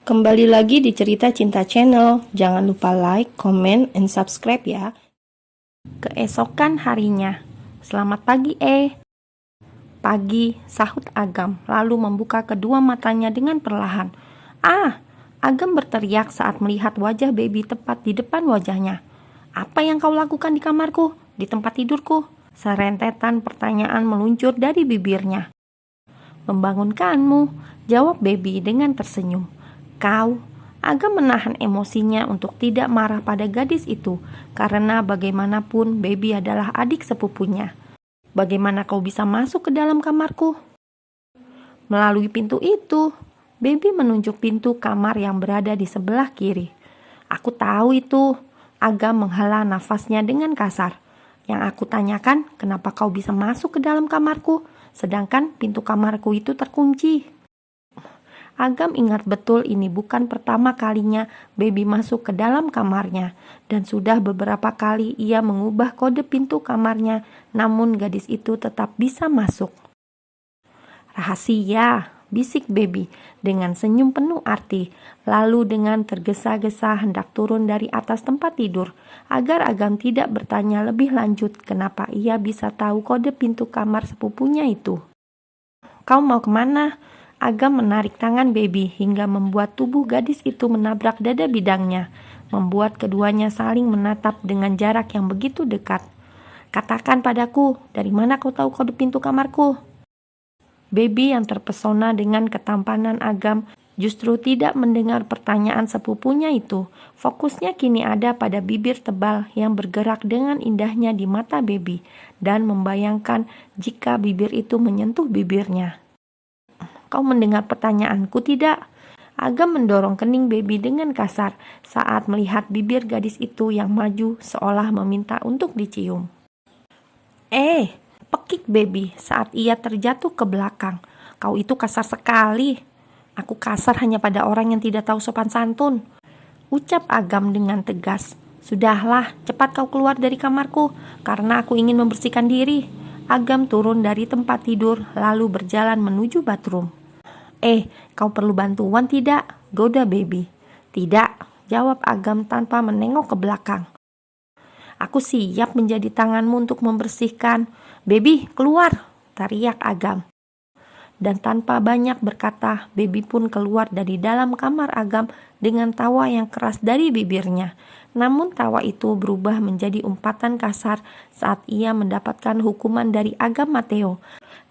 Kembali lagi di Cerita Cinta Channel. Jangan lupa like, comment, and subscribe ya. Keesokan harinya. Selamat pagi, Pagi, sahut Agam, lalu membuka kedua matanya dengan perlahan. Ah! Agam berteriak saat melihat wajah baby tepat di depan wajahnya. Apa yang kau lakukan di kamarku? Di tempat tidurku? Serentetan pertanyaan meluncur dari bibirnya. Membangunkanmu, jawab baby dengan tersenyum. Kau? Agam menahan emosinya untuk tidak marah pada gadis itu, karena bagaimanapun baby adalah adik sepupunya. Bagaimana kau bisa masuk ke dalam kamarku? Melalui pintu itu. Baby menunjuk pintu kamar yang berada di sebelah kiri. Aku tahu itu. Agam menghela nafasnya dengan kasar. Yang aku tanyakan, kenapa kau bisa masuk ke dalam kamarku, sedangkan pintu kamarku itu terkunci? Agam ingat betul ini bukan pertama kalinya baby masuk ke dalam kamarnya, dan sudah beberapa kali ia mengubah kode pintu kamarnya, namun gadis itu tetap bisa masuk. Rahasia, bisik baby dengan senyum penuh arti, lalu dengan tergesa-gesa hendak turun dari atas tempat tidur, agar Agam tidak bertanya lebih lanjut kenapa ia bisa tahu kode pintu kamar sepupunya itu. Kau mau kemana? Agam menarik tangan baby hingga membuat tubuh gadis itu menabrak dada bidangnya, membuat keduanya saling menatap dengan jarak yang begitu dekat. Katakan padaku, dari mana kau tahu kode pintu kamarku? Baby yang terpesona dengan ketampanan Agam justru tidak mendengar pertanyaan sepupunya itu. Fokusnya kini ada pada bibir tebal yang bergerak dengan indahnya di mata baby dan membayangkan jika bibir itu menyentuh bibirnya. Kau mendengar pertanyaanku tidak? Agam mendorong kening baby dengan kasar saat melihat bibir gadis itu yang maju seolah meminta untuk dicium. Pekik baby saat ia terjatuh ke belakang. Kau itu kasar sekali. Aku kasar hanya pada orang yang tidak tahu sopan santun, ucap Agam dengan tegas. Sudahlah, cepat kau keluar dari kamarku, karena aku ingin membersihkan diri. Agam turun dari tempat tidur lalu berjalan menuju bathroom. Kau perlu bantuan tidak? Goda baby. Tidak, jawab Agam tanpa menengok ke belakang. Aku siap menjadi tanganmu untuk membersihkan. Baby, keluar, teriak Agam. Dan tanpa banyak berkata, baby pun keluar dari dalam kamar Agam dengan tawa yang keras dari bibirnya. Namun tawa itu berubah menjadi umpatan kasar saat ia mendapatkan hukuman dari Agam Mateo,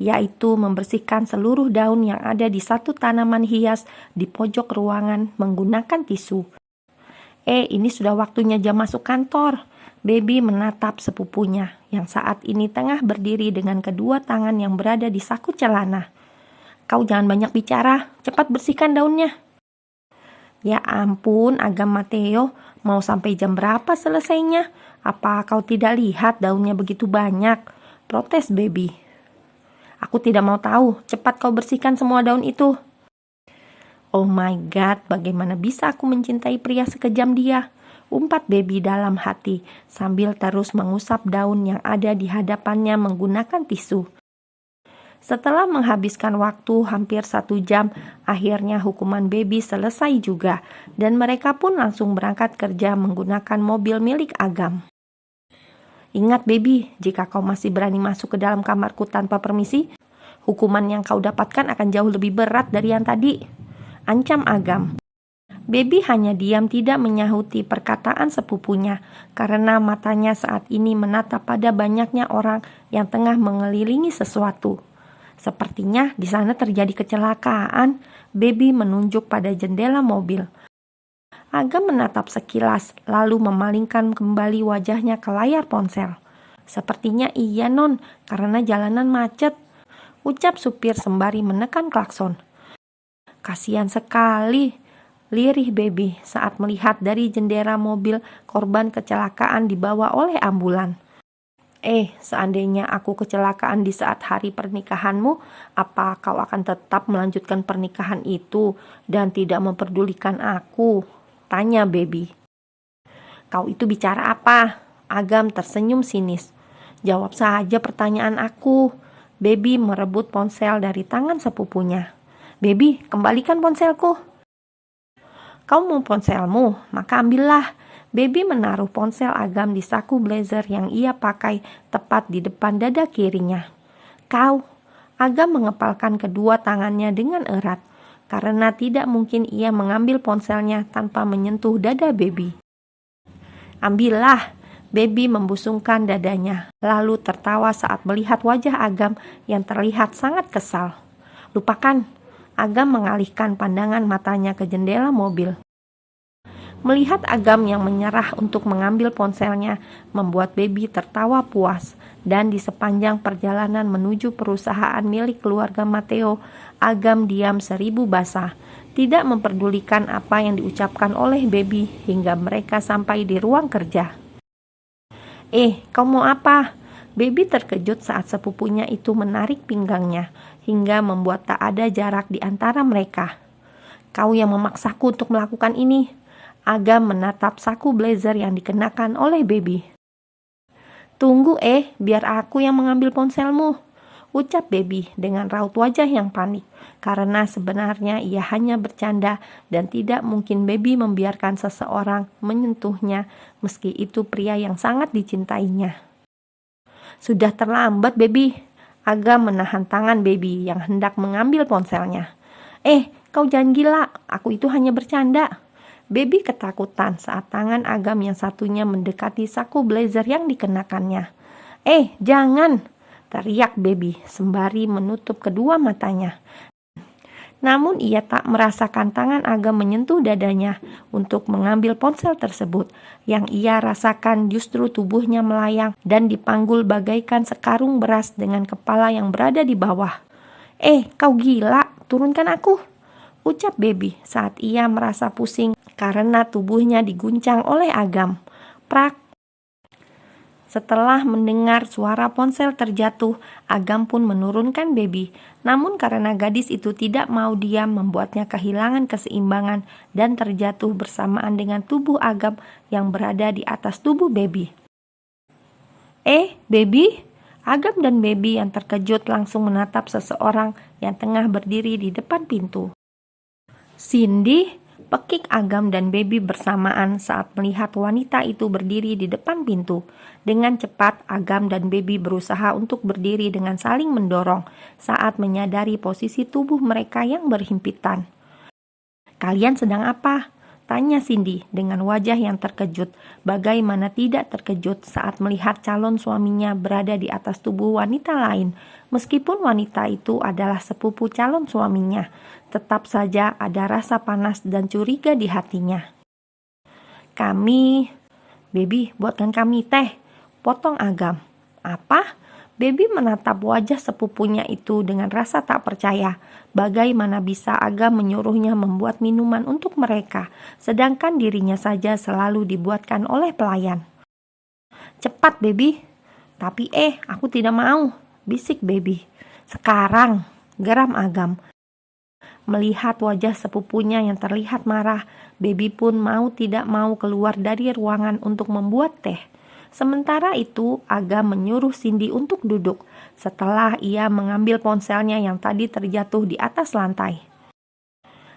yaitu membersihkan seluruh daun yang ada di satu tanaman hias di pojok ruangan menggunakan tisu. Ini sudah waktunya jam masuk kantor. Baby menatap sepupunya yang saat ini tengah berdiri dengan kedua tangan yang berada di saku celana. Kau jangan banyak bicara, cepat bersihkan daunnya. Ya ampun, Agam Mateo, mau sampai jam berapa selesainya? Apa kau tidak lihat daunnya begitu banyak? Protes baby. Aku tidak mau tahu, cepat kau bersihkan semua daun itu. Oh my god, bagaimana bisa aku mencintai pria sekejam dia? Umpat baby dalam hati sambil terus mengusap daun yang ada di hadapannya menggunakan tisu. Setelah menghabiskan waktu hampir 1 jam, akhirnya hukuman baby selesai juga, dan mereka pun langsung berangkat kerja menggunakan mobil milik Agam. Ingat baby, jika kau masih berani masuk ke dalam kamarku tanpa permisi, hukuman yang kau dapatkan akan jauh lebih berat dari yang tadi, ancam Agam. Baby hanya diam tidak menyahuti perkataan sepupunya karena matanya saat ini menatap pada banyaknya orang yang tengah mengelilingi sesuatu. Sepertinya di sana terjadi kecelakaan. Baby menunjuk pada jendela mobil. Agam menatap sekilas lalu memalingkan kembali wajahnya ke layar ponsel. Sepertinya iya non, karena jalanan macet, ucap supir sembari menekan klakson. Kasihan sekali, lirih baby saat melihat dari jendela mobil korban kecelakaan dibawa oleh ambulan. Seandainya aku kecelakaan di saat hari pernikahanmu, apa kau akan tetap melanjutkan pernikahan itu dan tidak memperdulikan aku? Tanya baby. Kau itu bicara apa? Agam tersenyum sinis. Jawab saja pertanyaan aku. Baby merebut ponsel dari tangan sepupunya. Baby, kembalikan ponselku. Kau mau ponselmu? Maka ambillah. Baby menaruh ponsel Agam di saku blazer yang ia pakai tepat di depan dada kirinya. Kau, Agam mengepalkan kedua tangannya dengan erat, karena tidak mungkin ia mengambil ponselnya tanpa menyentuh dada Baby. Ambillah, Baby membusungkan dadanya, lalu tertawa saat melihat wajah Agam yang terlihat sangat kesal. Lupakan, Agam mengalihkan pandangan matanya ke jendela mobil. Melihat Agam yang menyerah untuk mengambil ponselnya membuat Baby tertawa puas, dan di sepanjang perjalanan menuju perusahaan milik keluarga Matteo, Agam diam 1000 bahasa, tidak memperdulikan apa yang diucapkan oleh Baby hingga mereka sampai di ruang kerja. Kau mau apa? Baby terkejut saat sepupunya itu menarik pinggangnya hingga membuat tak ada jarak di antara mereka. Kau yang memaksaku untuk melakukan ini. Agam menatap saku blazer yang dikenakan oleh Baby. Tunggu biar aku yang mengambil ponselmu, ucap Baby dengan raut wajah yang panik, karena sebenarnya ia hanya bercanda dan tidak mungkin Baby membiarkan seseorang menyentuhnya meski itu pria yang sangat dicintainya. Sudah terlambat Baby. Agam menahan tangan Baby yang hendak mengambil ponselnya. Kau jangan gila, aku itu hanya bercanda. Baby ketakutan saat tangan Agam yang satunya mendekati saku blazer yang dikenakannya. Jangan, teriak Baby sembari menutup kedua matanya. Namun ia tak merasakan tangan Agam menyentuh dadanya untuk mengambil ponsel tersebut. Yang ia rasakan justru tubuhnya melayang dan dipanggul bagaikan sekarung beras dengan kepala yang berada di bawah. Kau gila, turunkan aku, ucap Baby saat ia merasa pusing karena tubuhnya diguncang oleh Agam. Prak. Setelah mendengar suara ponsel terjatuh, Agam pun menurunkan Baby. Namun karena gadis itu tidak mau diam, membuatnya kehilangan keseimbangan dan terjatuh bersamaan dengan tubuh Agam yang berada di atas tubuh Baby. Baby? Agam dan Baby yang terkejut langsung menatap seseorang yang tengah berdiri di depan pintu. Cindy, pekik Agam dan Baby bersamaan saat melihat wanita itu berdiri di depan pintu. Dengan cepat, Agam dan Baby berusaha untuk berdiri dengan saling mendorong saat menyadari posisi tubuh mereka yang berhimpitan. Kalian sedang apa? Tanya Cindy dengan wajah yang terkejut. Bagaimana tidak terkejut saat melihat calon suaminya berada di atas tubuh wanita lain. Meskipun wanita itu adalah sepupu calon suaminya, tetap saja ada rasa panas dan curiga di hatinya. Baby, buatkan kami teh, potong Agam. Apa? Baby menatap wajah sepupunya itu dengan rasa tak percaya. Bagaimana bisa Agam menyuruhnya membuat minuman untuk mereka, sedangkan dirinya saja selalu dibuatkan oleh pelayan. Cepat Baby. Tapi aku tidak mau, bisik Baby. Sekarang, geram Agam. Melihat wajah sepupunya yang terlihat marah, Baby pun mau tidak mau keluar dari ruangan untuk membuat teh. Sementara itu, Agam menyuruh Cindy untuk duduk setelah ia mengambil ponselnya yang tadi terjatuh di atas lantai.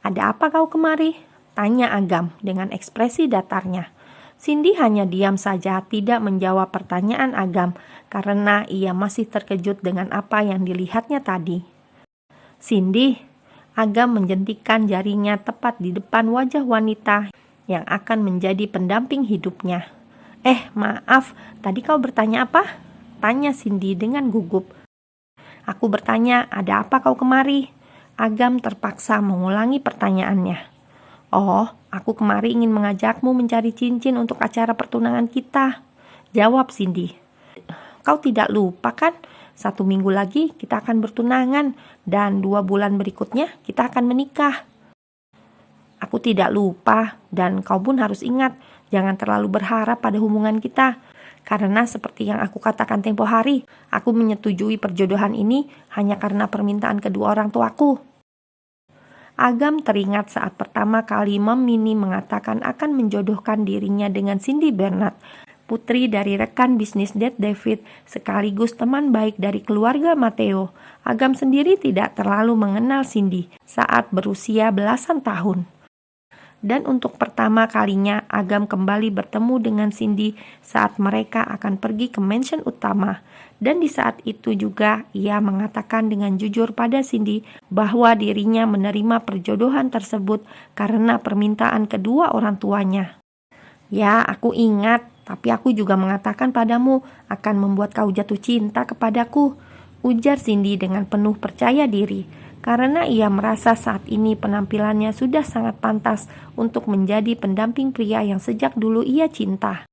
Ada apa kau kemari? Tanya Agam dengan ekspresi datarnya. Cindy hanya diam saja, tidak menjawab pertanyaan Agam karena ia masih terkejut dengan apa yang dilihatnya tadi. Cindy, Agam menjentikkan jarinya tepat di depan wajah wanita yang akan menjadi pendamping hidupnya. Maaf, tadi kau bertanya apa? Tanya Cindy dengan gugup. Aku bertanya, ada apa kau kemari? Agam terpaksa mengulangi pertanyaannya. Aku kemari ingin mengajakmu mencari cincin untuk acara pertunangan kita, jawab Cindy. Kau tidak lupa kan? 1 minggu lagi kita akan bertunangan dan 2 bulan berikutnya kita akan menikah. Aku tidak lupa dan kau pun harus ingat, jangan terlalu berharap pada hubungan kita. Karena seperti yang aku katakan tempo hari, aku menyetujui perjodohan ini hanya karena permintaan kedua orang tuaku. Agam teringat saat pertama kali Mom Mini mengatakan akan menjodohkan dirinya dengan Cindy Bernard, putri dari rekan bisnis Dad David sekaligus teman baik dari keluarga Matteo. Agam sendiri tidak terlalu mengenal Cindy saat berusia belasan tahun. Dan untuk pertama kalinya, Agam kembali bertemu dengan Cindy saat mereka akan pergi ke mansion utama. Dan di saat itu juga, ia mengatakan dengan jujur pada Cindy bahwa dirinya menerima perjodohan tersebut karena permintaan kedua orang tuanya. Ya, aku ingat, tapi aku juga mengatakan padamu akan membuat kau jatuh cinta kepadaku, ujar Cindy dengan penuh percaya diri. Karena ia merasa saat ini penampilannya sudah sangat pantas untuk menjadi pendamping pria yang sejak dulu ia cinta.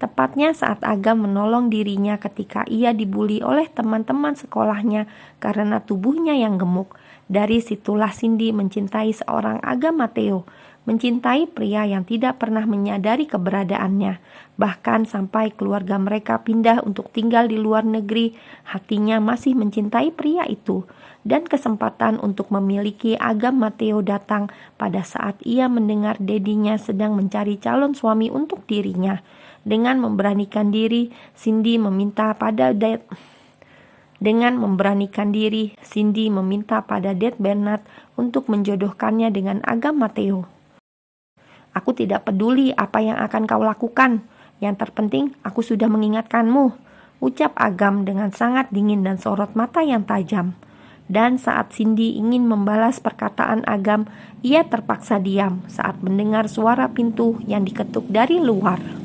Tepatnya saat Agam menolong dirinya ketika ia dibuli oleh teman-teman sekolahnya karena tubuhnya yang gemuk. Dari situlah Cindy mencintai seorang Agam Mateo, mencintai pria yang tidak pernah menyadari keberadaannya. Bahkan sampai keluarga mereka pindah untuk tinggal di luar negeri, hatinya masih mencintai pria itu. Dan kesempatan untuk memiliki Agam Mateo datang pada saat ia mendengar dedinya sedang mencari calon suami untuk dirinya. Dengan memberanikan diri, Cindy meminta pada Dad Bernard untuk menjodohkannya dengan Agam Mateo. Aku tidak peduli apa yang akan kau lakukan. Yang terpenting, aku sudah mengingatkanmu, ucap Agam dengan sangat dingin dan sorot mata yang tajam. Dan saat Cindy ingin membalas perkataan Agam, ia terpaksa diam saat mendengar suara pintu yang diketuk dari luar.